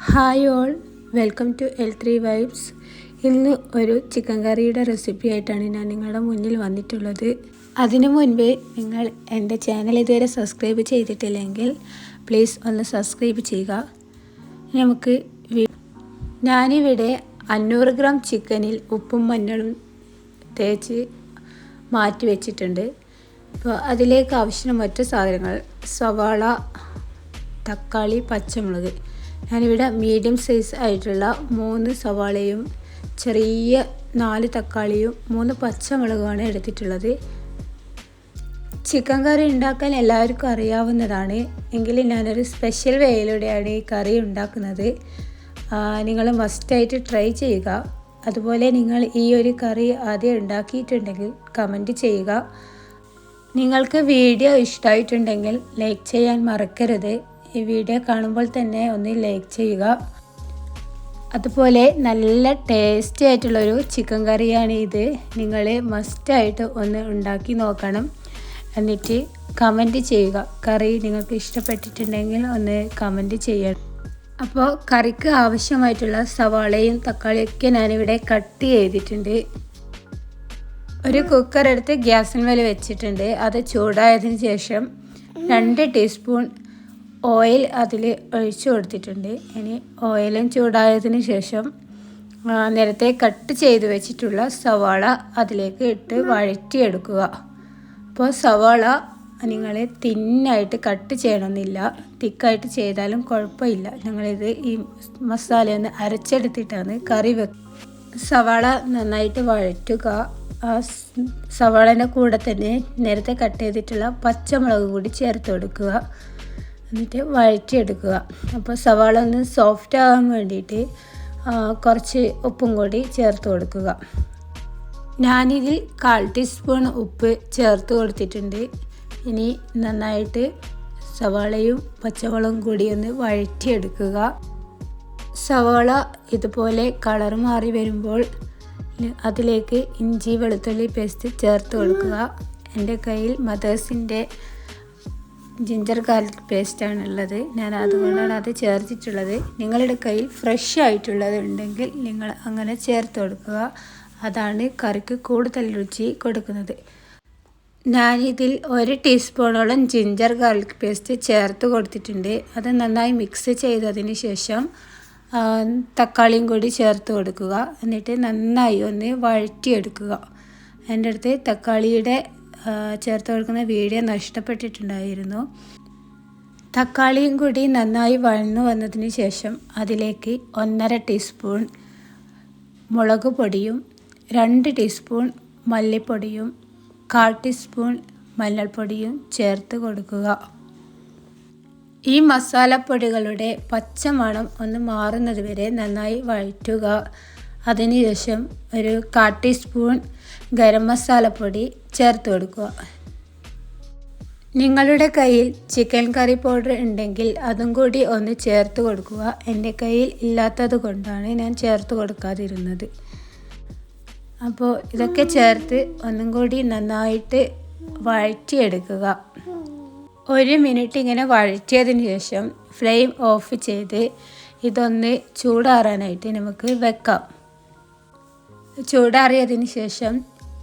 Hi all, welcome to L3 vibes. ഇന്ന് ഒരു chicken കറിയുടെ റെസിപ്പി ആയിട്ടാണ് ഞാൻ നിങ്ങളുടെ മുന്നിൽ വന്നിട്ടുള്ളത്. അതിനു മുൻപ് നിങ്ങൾ എൻ്റെ ചാനൽ ഇതുവരെ സബ്സ്ക്രൈബ് ചെയ്തിട്ടില്ലെങ്കിൽ പ്ലീസ് ഒന്ന് സബ്സ്ക്രൈബ് ചെയ്യുക. ഞാനിവിടെ 500 ഗ്രാം ചിക്കനിൽ ഉപ്പും മഞ്ഞളും തേച്ച് മാറ്റി വെച്ചിട്ടുണ്ട്. അപ്പോൾ അതിലേക്ക് ആവശ്യമുള്ള മറ്റു സാധനങ്ങൾ: സവാള, തക്കാളി, പച്ചമുളക്. ഞാനിവിടെ മീഡിയം സൈസ് ആയിട്ടുള്ള 3 സവാളയും ചെറിയ 4 തക്കാളിയും 3 പച്ചമുളകുമാണ് എടുത്തിട്ടുള്ളത്. ചിക്കൻ കറി ഉണ്ടാക്കാൻ എല്ലാവർക്കും അറിയാവുന്നതാണ്, എങ്കിലും ഞാനൊരു സ്പെഷ്യൽ വേയിലൂടെയാണ് ഈ കറി ഉണ്ടാക്കുന്നത്. നിങ്ങൾ മസ്റ്റായിട്ട് ട്രൈ ചെയ്യുക. അതുപോലെ നിങ്ങൾ ഈ ഒരു കറി ആദ്യം ഉണ്ടാക്കിയിട്ടുണ്ടെങ്കിൽ കമൻറ്റ് ചെയ്യുക. നിങ്ങൾക്ക് വീഡിയോ ഇഷ്ടമായിട്ടുണ്ടെങ്കിൽ ലൈക്ക് ചെയ്യാൻ മറക്കരുത്. ഈ വീഡിയോ കാണുമ്പോൾ തന്നെ ഒന്ന് ലൈക്ക് ചെയ്യുക. അതുപോലെ നല്ല ടേസ്റ്റി ആയിട്ടുള്ളൊരു ചിക്കൻ കറിയാണ് ഇത്. നിങ്ങൾ മസ്റ്റായിട്ട് ഒന്ന് ഉണ്ടാക്കി നോക്കണം. എന്നിട്ട് കമൻറ്റ് ചെയ്യുക. കറി നിങ്ങൾക്ക് ഇഷ്ടപ്പെട്ടിട്ടുണ്ടെങ്കിൽ ഒന്ന് കമൻറ്റ് ചെയ്യണം. അപ്പോൾ കറിക്ക് ആവശ്യമായിട്ടുള്ള സവാളയും തക്കാളിയൊക്കെ ഞാനിവിടെ കട്ട് ചെയ്തിട്ടുണ്ട്. ഒരു കുക്കർ എടുത്ത് ഗ്യാസിന്മേൽ വെച്ചിട്ടുണ്ട്. അത് ചൂടായതിന് ശേഷം 2 ടീസ്പൂൺ ഓയിൽ അതിൽ ഒഴിച്ചു കൊടുത്തിട്ടുണ്ട്. ഇനി ഓയിലും ചൂടായതിന് ശേഷം നേരത്തെ കട്ട് ചെയ്ത് വെച്ചിട്ടുള്ള സവാള അതിലേക്ക് ഇട്ട് വഴറ്റിയെടുക്കുക. അപ്പോൾ സവാള നിങ്ങൾ തിന്നായിട്ട് കട്ട് ചെയ്യണമെന്നില്ല, തിക്കായിട്ട് ചെയ്താലും കുഴപ്പമില്ല. ഞങ്ങളിത് ഈ മസാല ഒന്ന് അരച്ചെടുത്തിട്ടാണ് കറി സവാള നന്നായിട്ട് വഴറ്റുക. ആ സവാളേൻ്റെ കൂടെ തന്നെ നേരത്തെ കട്ട് ചെയ്തിട്ടുള്ള പച്ചമുളക് കൂടി ചേർത്ത് കൊടുക്കുക. എന്നിട്ട് വഴറ്റിയെടുക്കുക. അപ്പോൾ സവാള ഒന്ന് സോഫ്റ്റ് ആകാൻ വേണ്ടിയിട്ട് കുറച്ച് ഉപ്പും കൂടി ചേർത്ത് കൊടുക്കുക. ഞാനിതിൽ 1/4 ടീസ്പൂൺ ഉപ്പ് ചേർത്ത് കൊടുത്തിട്ടുണ്ട്. ഇനി നന്നായിട്ട് സവാളയും പച്ചമുളകും കൂടി ഒന്ന് വഴറ്റിയെടുക്കുക. സവാള ഇതുപോലെ കളർ മാറി വരുമ്പോൾ അതിലേക്ക് ഇഞ്ചി വെളുത്തുള്ളി പേസ്റ്റ് ചേർത്ത് കൊടുക്കുക. എൻ്റെ കയ്യിൽ മദേഴ്സിൻ്റെ ജിഞ്ചർ ഗാർലിക് പേസ്റ്റാണ് ഉള്ളത്. ഞാൻ അതുകൊണ്ടാണ് അത് ചേർത്തിട്ടുള്ളത്. നിങ്ങളുടെ കയ്യിൽ ഫ്രഷ് ആയിട്ടുള്ളത് ഉണ്ടെങ്കിൽ നിങ്ങൾ അങ്ങനെ ചേർത്ത് കൊടുക്കുക. അതാണ് കറിക്ക് കൂടുതൽ രുചി കൊടുക്കുന്നത്. ഞാനിതിൽ 1 ടീസ്പൂണോളം ജിഞ്ചർ ഗാർലിക് പേസ്റ്റ് ചേർത്ത് കൊടുത്തിട്ടുണ്ട്. അത് നന്നായി മിക്സ് ചെയ്തതിന് ശേഷം തക്കാളിയും കൂടി ചേർത്ത് കൊടുക്കുക. എന്നിട്ട് നന്നായി ഒന്ന് വഴറ്റിയെടുക്കുക. എൻ്റെ അടുത്ത് തക്കാളിയുടെ ചേർത്ത് കൊടുക്കുന്ന വീഡിയോ നഷ്ടപ്പെട്ടിട്ടുണ്ടായിരുന്നു. തക്കാളിയും കൂടി നന്നായി വഴന്നു വന്നതിന് ശേഷം അതിലേക്ക് 1.5 ടീസ്പൂൺ മുളക് പൊടിയും 2 ടീസ്പൂൺ മല്ലിപ്പൊടിയും 1/4 ടീസ്പൂൺ മഞ്ഞൾപ്പൊടിയും ചേർത്ത് കൊടുക്കുക. ഈ മസാലപ്പൊടികളുടെ പച്ചമണം ഒന്ന് മാറുന്നത് വരെ നന്നായി വഴറ്റുക. അതിനുശേഷം ഒരു 1/4 ടീസ്പൂൺ ഗരം മസാലപ്പൊടി ചേർത്ത് കൊടുക്കുക. നിങ്ങളുടെ കയ്യിൽ ചിക്കൻ കറി പൗഡർ ഉണ്ടെങ്കിൽ അതും കൂടി ഒന്ന് ചേർത്ത് കൊടുക്കുക. എൻ്റെ കയ്യിൽ ഇല്ലാത്തത് കൊണ്ടാണ് ഞാൻ ചേർത്ത് കൊടുക്കാതിരുന്നത്. അപ്പോൾ ഇതൊക്കെ ചേർത്ത് ഒന്നും കൂടി നന്നായിട്ട് വഴറ്റിയെടുക്കുക. 1 മിനിറ്റ് ഇങ്ങനെ വഴറ്റിയതിന് ശേഷം ഫ്ലെയിം ഓഫ് ചെയ്ത് ഇതൊന്ന് ചൂടാറാനായിട്ട് നമുക്ക് വെക്കാം. ചൂടാറിയതിന് ശേഷം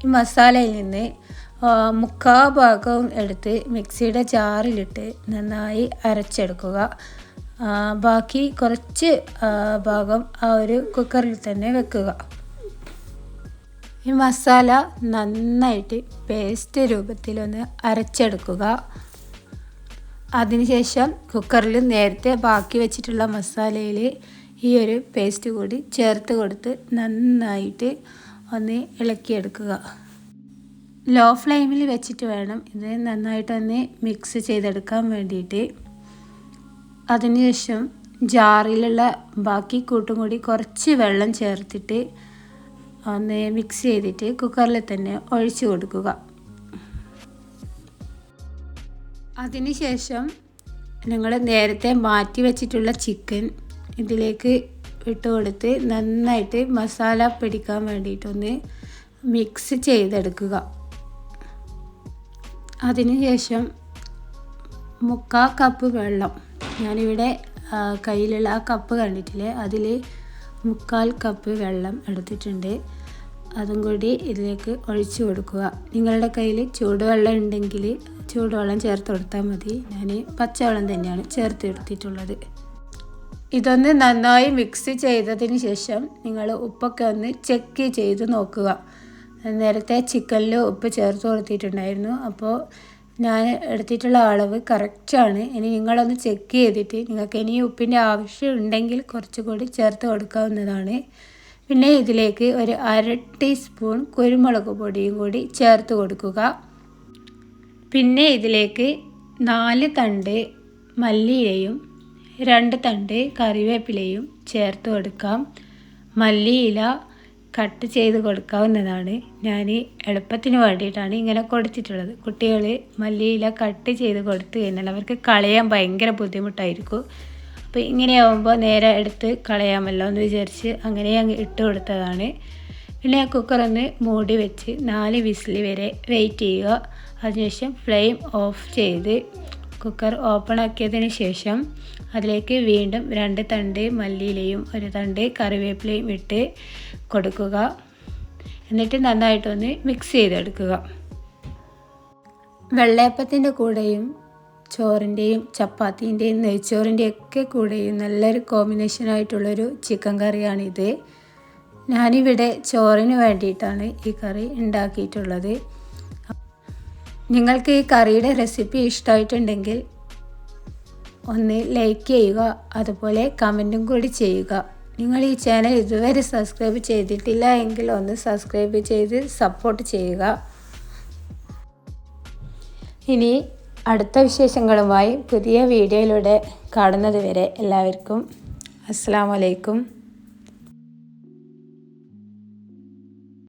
ഈ മസാലയിൽ നിന്ന് 3/4 ഭാഗവും എടുത്ത് മിക്സിയുടെ ജാറിലിട്ട് നന്നായി അരച്ചെടുക്കുക. ബാക്കി കുറച്ച് ഭാഗം ആ ഒരു കുക്കറിൽ തന്നെ വെക്കുക. ഈ മസാല നന്നായിട്ട് പേസ്റ്റ് രൂപത്തിലൊന്ന് അരച്ചെടുക്കുക. അതിനുശേഷം കുക്കറിൽ നേരത്തെ ബാക്കി വെച്ചിട്ടുള്ള മസാലയിൽ ഈ ഒരു പേസ്റ്റ് കൂടി ചേർത്ത് കൊടുത്ത് നന്നായിട്ട് ഒന്ന് ഇളക്കിയെടുക്കുക. ലോ ഫ്ലെയിമിൽ വെച്ചിട്ട് വേണം ഇത് നന്നായിട്ടൊന്ന് മിക്സ് ചെയ്തെടുക്കാൻ വേണ്ടിയിട്ട്. അതിനുശേഷം ജാറിലുള്ള ബാക്കി കൂട്ടും കൂടി കുറച്ച് വെള്ളം ചേർത്തിട്ട് ഒന്ന് മിക്സ് ചെയ്തിട്ട് കുക്കറിൽ തന്നെ ഒഴിച്ചു കൊടുക്കുക. അതിനുശേഷം നിങ്ങൾ നേരത്തെ മാറ്റി വെച്ചിട്ടുള്ള ചിക്കൻ ഇതിലേക്ക് ഇട്ട് കൊടുത്ത് നന്നായിട്ട് മസാല പിടിക്കാൻ വേണ്ടിയിട്ടൊന്ന് മിക്സ് ചെയ്തെടുക്കുക. അതിനുശേഷം 3/4 കപ്പ് വെള്ളം ഞാനിവിടെ കയ്യിലുള്ള ആ കപ്പ് കണ്ടിട്ടില്ലേ, അതിൽ 3/4 കപ്പ് വെള്ളം എടുത്തിട്ടുണ്ട്. അതും കൂടി ഇതിലേക്ക് ഒഴിച്ചു കൊടുക്കുക. നിങ്ങളുടെ കയ്യിൽ ചൂടുവെള്ളം ഉണ്ടെങ്കിൽ ചൂടുവെള്ളം ചേർത്ത് കൊടുത്താൽ മതി. ഞാൻ പച്ചവെള്ളം തന്നെയാണ് ചേർത്ത് എടുത്തിട്ടുള്ളത്. ഇതൊന്ന് നന്നായി മിക്സ് ചെയ്തതിന് ശേഷം നിങ്ങൾ ഉപ്പൊക്കെ ഒന്ന് ചെക്ക് ചെയ്ത് നോക്കുക. നേരത്തെ ചിക്കനിൽ ഉപ്പ് ചേർത്ത് കൊടുത്തിട്ടുണ്ടായിരുന്നു, അപ്പോൾ ഞാൻ എടുത്തിട്ടുള്ള അളവ് കറക്റ്റാണ്. ഇനി നിങ്ങളൊന്ന് ചെക്ക് ചെയ്തിട്ട് നിങ്ങൾക്ക് ഇനി ഉപ്പിൻ്റെ ആവശ്യം ഉണ്ടെങ്കിൽ കുറച്ചുകൂടി ചേർത്ത് കൊടുക്കാവുന്നതാണ്. പിന്നെ ഇതിലേക്ക് ഒരു 1/2 ടീസ്പൂൺ കുരുമുളക് പൊടിയും കൂടി ചേർത്ത് കൊടുക്കുക. പിന്നെ ഇതിലേക്ക് 4 തണ്ട് മല്ലിയിലയും 2 തണ്ട് കറിവേപ്പിലയും ചേർത്ത് കൊടുക്കാം. മല്ലിയില കട്ട് ചെയ്ത് കൊടുക്കാവുന്നതാണ്. ഞാൻ എളുപ്പത്തിന് വേണ്ടിയിട്ടാണ് ഇങ്ങനെ കൊടുത്തിട്ടുള്ളത്. കുട്ടികൾ മല്ലിയില കട്ട് ചെയ്ത് കൊടുത്തു കഴിഞ്ഞാൽ അവർക്ക് കളയാൻ ഭയങ്കര ബുദ്ധിമുട്ടായിരിക്കും. അപ്പോൾ ഇങ്ങനെയാവുമ്പോൾ നേരെ എടുത്ത് കളയാമല്ലോ എന്ന് വിചാരിച്ച് അങ്ങനെ അങ്ങ് ഇട്ട് കൊടുത്തതാണ്. പിന്നെ കുക്കറൊന്ന് മൂടി വെച്ച് 4 വിസിൽ വരെ വെയിറ്റ് ചെയ്യുക. അതിനുശേഷം ഫ്ലെയിം ഓഫ് ചെയ്ത് കുക്കർ ഓപ്പൺ ആക്കിയതിന് ശേഷം അതിലേക്ക് വീണ്ടും 2 തണ്ട് മല്ലിയിലയും 1 തണ്ട് കറിവേപ്പിലയും ഇട്ട് കൊടുക്കുക. എന്നിട്ട് നന്നായിട്ടൊന്ന് മിക്സ് ചെയ്തെടുക്കുക. വെള്ളയപ്പത്തിൻ്റെ കൂടെയും ചോറിൻ്റെയും ചപ്പാത്തീൻ്റെയും നെയ്ച്ചോറിൻ്റെയും ഒക്കെ കൂടെയും നല്ലൊരു കോമ്പിനേഷനായിട്ടുള്ളൊരു ചിക്കൻ കറിയാണിത്. ഞാനിവിടെ ചോറിന് വേണ്ടിയിട്ടാണ് ഈ കറി ഉണ്ടാക്കിയിട്ടുള്ളത്. നിങ്ങൾക്ക് ഈ കറിയുടെ റെസിപ്പി ഇഷ്ടമായിട്ടുണ്ടെങ്കിൽ ഒന്ന് ലൈക്ക് ചെയ്യുക, അതുപോലെ കമൻറ്റും കൂടി ചെയ്യുക. നിങ്ങൾ ഈ ചാനൽ ഇതുവരെ സബ്സ്ക്രൈബ് ചെയ്തിട്ടില്ല എങ്കിൽ ഒന്ന് സബ്സ്ക്രൈബ് ചെയ്ത് സപ്പോർട്ട് ചെയ്യുക. ഇനി അടുത്ത വിശേഷങ്ങളുമായി പുതിയ വീഡിയോയിലൂടെ കാണുന്നത് വരെ എല്ലാവർക്കും അസ്സലാമു അലൈക്കും.